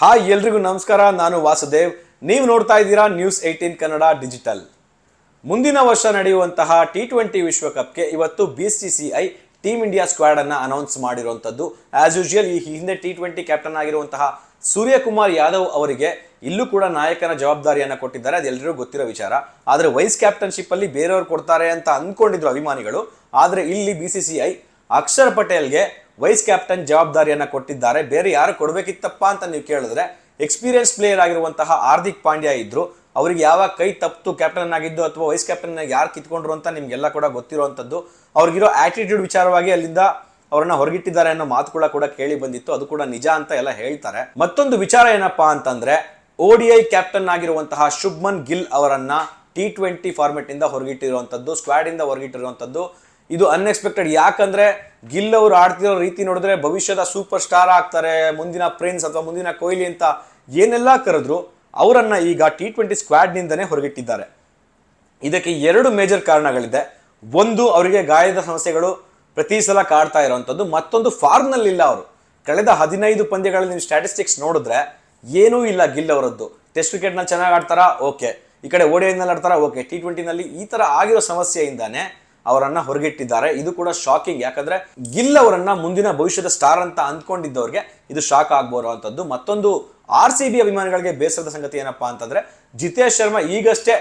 Hi ಎಲ್ರಿಗೂ ನಮಸ್ಕಾರ. ನಾನು ವಾಸುದೇವ್. ನೀವು ನೋಡ್ತಾ ಇದ್ದೀರಾ ನ್ಯೂಸ್ 18 ಕನ್ನಡ ಡಿಜಿಟಲ್. ಮುಂದಿನ ವರ್ಷ ನಡೆಯುವಂತಹ T20 ವಿಶ್ವಕಪ್ಗೆ ಇವತ್ತು BCCI ಟೀಮ್ ಇಂಡಿಯಾ ಸ್ಕ್ವಾಡ್ ಅನ್ನ ಅನೌನ್ಸ್ ಮಾಡಿರುವಂತದ್ದು. ಆಸ್ ಯೂಶುವಲ್ ಈ ಹಿಂದೆ T20 ಕ್ಯಾಪ್ಟನ್ ಆಗಿರುವಂತಹ ಸೂರ್ಯಕುಮಾರ್ ಯಾದವ್ ಅವರಿಗೆ ಇಲ್ಲೂ ಕೂಡ ನಾಯಕನ ಜವಾಬ್ದಾರಿಯನ್ನ ಕೊಟ್ಟಿದ್ದಾರೆ. ಅದೆಲ್ಲರಿಗೂ ಗೊತ್ತಿರೋ ವಿಚಾರ. ಆದ್ರೆ ವೈಸ್ ಕ್ಯಾಪ್ಟನ್ಶಿಪ್ ಅಲ್ಲಿ ಬೇರೆಯವರು ಕೊಡ್ತಾರೆ ಅಂತ ಅನ್ಕೊಂಡಿದ್ರು ಅಭಿಮಾನಿಗಳು. ಆದ್ರೆ ಇಲ್ಲಿ BCCI ಅಕ್ಷರ್ ಪಟೇಲ್ಗೆ ವೈಸ್ ಕ್ಯಾಪ್ಟನ್ ಜವಾಬ್ದಾರಿಯನ್ನ ಕೊಟ್ಟಿದ್ದಾರೆ. ಬೇರೆ ಯಾರು ಕೊಡ್ಬೇಕಿತ್ತಪ್ಪ ಅಂತ ನೀವು ಕೇಳಿದ್ರೆ ಎಕ್ಸ್ಪೀರಿಯನ್ಸ್ ಪ್ಲೇಯರ್ ಆಗಿರುವಂತಹ ಹಾರ್ದಿಕ್ ಪಾಂಡ್ಯ ಇದ್ರು. ಅವರಿಗೆ ಯಾವಾಗ ಕೈ ತಪ್ಪಿತು ಕ್ಯಾಪ್ಟನ್ ಆಗಿದ್ದು ಅಥವಾ ವೈಸ್ ಕ್ಯಾಪ್ಟನ್ ಯಾರು ಕಿತ್ಕೊಂಡ್ರು ಅಂತ ನಿಮ್ಗೆಲ್ಲ ಕೂಡ ಗೊತ್ತಿರುವಂತದ್ದು. ಅವ್ರಿಗಿರೋ ಆಟಿಟ್ಯೂಡ್ ವಿಚಾರವಾಗಿ ಅಲ್ಲಿಂದ ಅವರನ್ನ ಹೊರಗಿಟ್ಟಿದ್ದಾರೆ ಅನ್ನೋ ಮಾತುಗಳ ಕೂಡ ಕೇಳಿ ಬಂದಿತ್ತು. ಅದು ಕೂಡ ನಿಜ ಅಂತ ಎಲ್ಲ ಹೇಳ್ತಾರೆ. ಮತ್ತೊಂದು ವಿಚಾರ ಏನಪ್ಪಾ ಅಂತಂದ್ರೆ ODI ಕ್ಯಾಪ್ಟನ್ ಆಗಿರುವಂತಹ ಶುಭ್ಮನ್ ಗಿಲ್ ಅವರನ್ನ T20 ಫಾರ್ಮೆಟ್ ಇಂದ ಹೊರಗಿಟ್ಟಿರುವಂತದ್ದು, ಸ್ಕ್ವಾಡ್ ಇಂದ ಹೊರಗಿಟ್ಟಿರುವಂತದ್ದು. ಇದು ಅನ್ಎಕ್ಸ್ಪೆಕ್ಟೆಡ್. ಯಾಕಂದ್ರೆ ಗಿಲ್ ಅವರು ಆಡ್ತಿರೋ ರೀತಿ ನೋಡಿದ್ರೆ ಭವಿಷ್ಯದ ಸೂಪರ್ ಸ್ಟಾರ್ ಆಗ್ತಾರೆ, ಮುಂದಿನ ಪ್ರಿನ್ಸ್ ಅಥವಾ ಮುಂದಿನ ಕೊಹ್ಲಿ ಅಂತ ಏನೆಲ್ಲ ಕರೆದ್ರು ಅವರನ್ನ ಈಗ T20 ಸ್ಕ್ವಾಡ್ ನಿಂದನೇ ಹೊರಗಿಟ್ಟಿದ್ದಾರೆ. ಇದಕ್ಕೆ ಎರಡು ಮೇಜರ್ ಕಾರಣಗಳಿದೆ. ಒಂದು, ಅವರಿಗೆ ಗಾಯದ ಸಮಸ್ಯೆಗಳು ಪ್ರತಿ ಸಲ ಕಾಡ್ತಾ ಇರುವಂತದ್ದು. ಮತ್ತೊಂದು, ಫಾರ್ಮ್ ನಲ್ಲಿ ಇಲ್ಲ ಅವರು. ಕಳೆದ 15 ಪಂದ್ಯಗಳಲ್ಲಿ ನೀವು ಸ್ಟ್ಯಾಟಿಸ್ಟಿಕ್ಸ್ ನೋಡಿದ್ರೆ ಏನೂ ಇಲ್ಲ ಗಿಲ್ ಅವರದ್ದು. ಟೆಸ್ಟ್ ಕ್ರಿಕೆಟ್ ನಲ್ಲಿ ಚೆನ್ನಾಗಿ ಆಡ್ತಾರಾ, ಓಕೆ. ಈ ಕಡೆ ODI ನಲ್ಲಿ ಆಡ್ತಾರಾ, ಓಕೆ. T20 ನಲ್ಲಿ ಈ ತರ ಆಗಿರೋ ಸಮಸ್ಯೆಯಿಂದಾನೆ ಅವರನ್ನ ಹೊರಗಿಟ್ಟಿದ್ದಾರೆ. ಇದು ಕೂಡ ಶಾಕಿಂಗ್. ಯಾಕಂದ್ರೆ ಗಿಲ್ ಅವರನ್ನ ಮುಂದಿನ ಭವಿಷ್ಯದ ಸ್ಟಾರ್ ಅಂತ ಅಂದ್ಕೊಂಡಿದ್ದವ್ರಿಗೆ ಇದು ಶಾಕ್ ಆಗ್ಬೋರುವಂತದ್ದು. ಮತ್ತೊಂದು, RCB ಅಭಿಮಾನಿಗಳಿಗೆ ಬೇಸರದ ಸಂಗತಿ ಏನಪ್ಪಾ ಅಂತಂದ್ರೆ ಜಿತೇಶ್ ಶರ್ಮಾ ಈಗಷ್ಟೇ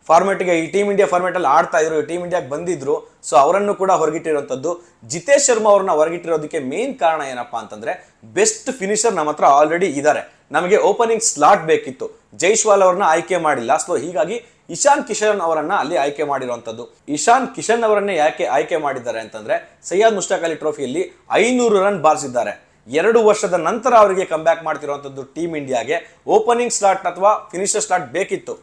ಫಾರ್ಮೆಟ್ಗೆ ಈ ಟೀಮ್ ಇಂಡಿಯಾ ಫಾರ್ಮೆಟ್ ಅಲ್ಲಿ ಆಡ್ತಾ ಇದ್ರು, ಟೀಮ್ ಇಂಡಿಯಾಗೆ ಬಂದಿದ್ರು. ಸೊ ಅವರನ್ನು ಕೂಡ ಹೊರಗಿಟ್ಟಿರುವಂತದ್ದು. ಜಿತೇಶ್ ಶರ್ಮಾ ಅವ್ರನ್ನ ಹೊರಗಿಟ್ಟಿರೋದಕ್ಕೆ ಮೇನ್ ಕಾರಣ ಏನಪ್ಪಾ ಅಂತಂದ್ರೆ ಬೆಸ್ಟ್ ಫಿನಿಶರ್ ನಮ್ಮ ಹತ್ರ ಆಲ್ರೆಡಿ ಇದ್ದಾರೆ. ನಮಗೆ ಓಪನಿಂಗ್ ಸ್ಲಾಟ್ ಬೇಕಿತ್ತು. ಜೈಸ್ವಾಲ್ ಅವ್ರನ್ನ ಆಯ್ಕೆ ಮಾಡಿಲ್ಲ. ಸೊ ಹೀಗಾಗಿ ಇಶಾನ್ ಕಿಶನ್ ಅವರನ್ನ ಅಲ್ಲಿ ಆಯ್ಕೆ ಮಾಡಿರುವಂತದ್ದು. ಇಶಾನ್ ಕಿಶನ್ ಅವರನ್ನೇ ಯಾಕೆ ಆಯ್ಕೆ ಮಾಡಿದ್ದಾರೆ ಅಂತಂದ್ರೆ ಸಯ್ಯದ್ ಮುಷ್ತಾಕ್ ಅಲಿ ಟ್ರೋಫಿಯಲ್ಲಿ 500 ರನ್ ಬಾರಿಸಿದ್ದಾರೆ. 2 ವರ್ಷದ ನಂತರ ಅವರಿಗೆ ಕಮ್ ಬ್ಯಾಕ್ ಮಾಡ್ತಿರುವಂತದ್ದು ಟೀಮ್ ಇಂಡಿಯಾಗೆ. ಓಪನಿಂಗ್ ಸ್ಲಾಟ್ ಅಥವಾ ಫಿನಿಶರ್ ಸ್ಲಾಟ್ ಬೇಕಿತ್ತು.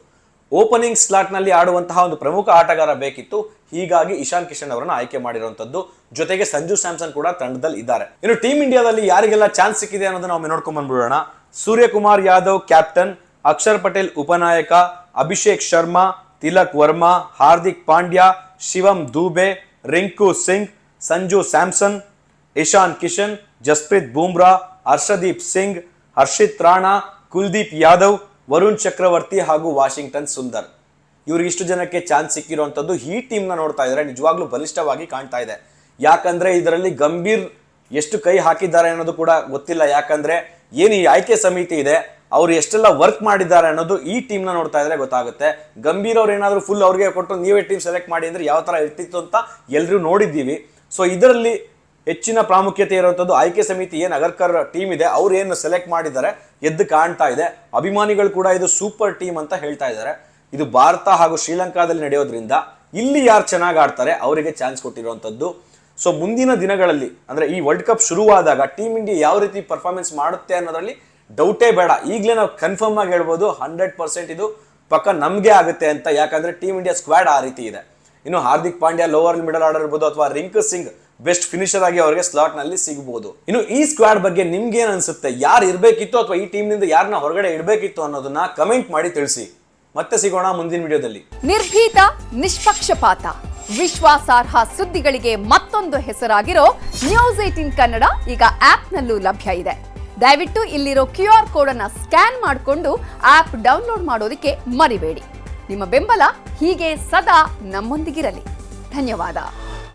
ಓಪನಿಂಗ್ ಸ್ಲಾಟ್ ನಲ್ಲಿ ಆಡುವಂತಹ ಒಂದು ಪ್ರಮುಖ ಆಟಗಾರ ಬೇಕಿತ್ತು. ಹೀಗಾಗಿ ಇಶಾನ್ ಕಿಶನ್ ಅವರನ್ನ ಆಯ್ಕೆ ಮಾಡಿರುವಂತದ್ದು. ಜೊತೆಗೆ ಸಂಜು ಸ್ಯಾಮ್ಸನ್ ಕೂಡ ತಂಡದಲ್ಲಿ ಇದ್ದಾರೆ. ಇನ್ನು ಟೀಮ್ ಇಂಡಿಯಾದಲ್ಲಿ ಯಾರಿಗೆಲ್ಲ ಚಾನ್ಸ್ ಸಿಕ್ಕಿದೆ ಅನ್ನೋದನ್ನ ನಾವು ನೋಡ್ಕೊಂಡ್ ಬಂದ್ಬಿಡೋಣ. ಸೂರ್ಯಕುಮಾರ್ ಯಾದವ್ ಕ್ಯಾಪ್ಟನ್, ಅಕ್ಷರ್ ಪಟೇಲ್ ಉಪನಾಯಕ, ಅಭಿಷೇಕ್ ಶರ್ಮಾ, ತಿಲಕ್ ವರ್ಮಾ, ಹಾರ್ದಿಕ್ ಪಾಂಡ್ಯ, ಶಿವಮ್ ದೂಬೆ, ರಿಂಕು ಸಿಂಗ್, ಸಂಜು ಸ್ಯಾಮ್ಸನ್, ಇಶಾನ್ ಕಿಶನ್, ಜಸ್ಪ್ರೀತ್ ಬೂಮ್ರಾ, ಹರ್ಷದೀಪ್ ಸಿಂಗ್, ಹರ್ಷಿತ್ ರಾಣಾ, ಕುಲ್ದೀಪ್ ಯಾದವ್, ವರುಣ್ ಚಕ್ರವರ್ತಿ ಹಾಗೂ ವಾಷಿಂಗ್ಟನ್ ಸುಂದರ್. ಇವ್ರಿಗೆ ಇಷ್ಟು ಜನಕ್ಕೆ ಚಾನ್ಸ್ ಸಿಕ್ಕಿರುವಂತದ್ದು. ಈ ಟೀಮ್ ನ ನೋಡ್ತಾ ಇದ್ರೆ ನಿಜವಾಗ್ಲೂ ಬಲಿಷ್ಠವಾಗಿ ಕಾಣ್ತಾ ಇದೆ. ಯಾಕಂದ್ರೆ ಇದರಲ್ಲಿ ಗಂಭೀರ್ ಎಷ್ಟು ಕೈ ಹಾಕಿದ್ದಾರೆ ಅನ್ನೋದು ಕೂಡ ಗೊತ್ತಿಲ್ಲ. ಯಾಕಂದ್ರೆ ಏನು ಈ ಆಯ್ಕೆ ಸಮಿತಿ ಇದೆ ಅವ್ರು ಎಷ್ಟೆಲ್ಲ ವರ್ಕ್ ಮಾಡಿದ್ದಾರೆ ಅನ್ನೋದು ಈ ಟೀಮ್ ನ ನೋಡ್ತಾ ಇದ್ರೆ ಗೊತ್ತಾಗುತ್ತೆ. ಗಂಭೀರ್ ಅವ್ರು ಏನಾದ್ರು ಫುಲ್ ಅವ್ರಿಗೆ ಕೊಟ್ಟು ನೀವೇ ಟೀಮ್ ಸೆಲೆಕ್ಟ್ ಮಾಡಿ ಅಂದ್ರೆ ಯಾವ ತರ ಇರ್ತಿತ್ತು ಅಂತ ಎಲ್ಲರೂ ನೋಡಿದ್ದೀವಿ. ಸೊ ಇದರಲ್ಲಿ ಹೆಚ್ಚಿನ ಪ್ರಾಮುಖ್ಯತೆ ಇರುವಂತದ್ದು ಆಯ್ಕೆ ಸಮಿತಿ ಏನ್ ಅಗರ್ಕರ್ ಟೀಮ್ ಇದೆ ಅವ್ರು ಏನು ಸೆಲೆಕ್ಟ್ ಮಾಡಿದ್ದಾರೆ ಎದ್ದು ಕಾಣ್ತಾ ಇದೆ. ಅಭಿಮಾನಿಗಳು ಕೂಡ ಇದು ಸೂಪರ್ ಟೀಮ್ ಅಂತ ಹೇಳ್ತಾ ಇದ್ದಾರೆ. ಇದು ಭಾರತ ಹಾಗೂ ಶ್ರೀಲಂಕಾದಲ್ಲಿ ನಡೆಯೋದ್ರಿಂದ ಇಲ್ಲಿ ಯಾರು ಚೆನ್ನಾಗಿ ಆಡ್ತಾರೆ ಅವರಿಗೆ ಚಾನ್ಸ್ ಕೊಟ್ಟಿರುವಂತದ್ದು. ಸೊ ಮುಂದಿನ ದಿನಗಳಲ್ಲಿ ಅಂದ್ರೆ ಈ ವರ್ಲ್ಡ್ ಕಪ್ ಶುರುವಾದಾಗ ಟೀಮ್ ಇಂಡಿಯಾ ಯಾವ ರೀತಿ ಪರ್ಫಾರ್ಮೆನ್ಸ್ ಮಾಡುತ್ತೆ ಅನ್ನೋದ್ರಲ್ಲಿ ಡೌಟೇ ಬೇಡ. ಈಗಲೇ ನಾವು ಕನ್ಫರ್ಮ್ ಆಗಿ ಹೇಳ್ಬೋದು 100% ಇದು ಪಕ್ಕ ನಮ್ಗೆ ಆಗುತ್ತೆ ಅಂತ. ಯಾಕಂದ್ರೆ ಟೀಮ್ ಇಂಡಿಯಾ ಸ್ಕ್ವಾಡ್ ಆ ರೀತಿ ಇದೆ. ಇನ್ನು Hardik Pandya lower middle order ಇರ್ಬೋದು ಅಥವಾ ರಿಂಕು ಸಿಂಗ್ ಬೆಸ್ಟ್ ಫಿನಿಶರ್ ಆಗಿ ಅವರಿಗೆ ಸ್ಲಾಟ್ ನಲ್ಲಿ ಸಿಗಬಹುದು. ಇನ್ನು ಈ ಸ್ಕ್ವಾಡ್ ಬಗ್ಗೆ ನಿಮ್ಗೆ ಏನ್ ಅನ್ಸುತ್ತೆ? ಯಾರು ಇರ್ಬೇಕಿತ್ತು ಅಥವಾ ಈ ಟೀಮ್ ನಿಂದ ಯಾರನ್ನ ಹೊರಗಡೆ ಇಡಬೇಕಿತ್ತು ಅನ್ನೋದನ್ನ ಕಮೆಂಟ್ ಮಾಡಿ ತಿಳಿಸಿ. ಮತ್ತೆ ಸಿಗೋಣ ಮುಂದಿನ ವಿಡಿಯೋದಲ್ಲಿ. ನಿರ್ಭೀತ, ನಿಷ್ಪಕ್ಷಪಾತ, ವಿಶ್ವಾಸಾರ್ಹ ಸುದ್ದಿಗಳಿಗೆ ಮತ್ತೊಂದು ಹೆಸರಾಗಿರೋ ನ್ಯೂಸ್ 18 ಕನ್ನಡ ಈಗ ಆಪ್ ನಲ್ಲೂ ಲಭ್ಯ ಇದೆ. ದಯವಿಟ್ಟು ಇಲ್ಲಿರೋ QR ಕೋಡ್ ಅನ್ನ ಸ್ಕ್ಯಾನ್ ಮಾಡಿಕೊಂಡು ಆಪ್ ಡೌನ್ಲೋಡ್ ಮಾಡೋದಕ್ಕೆ ಮರಿಬೇಡಿ. ನಿಮ್ಮ ಬೆಂಬಲ ಹೀಗೆ ಸದಾ ನಮ್ಮೊಂದಿಗಿರಲಿ. ಧನ್ಯವಾದ.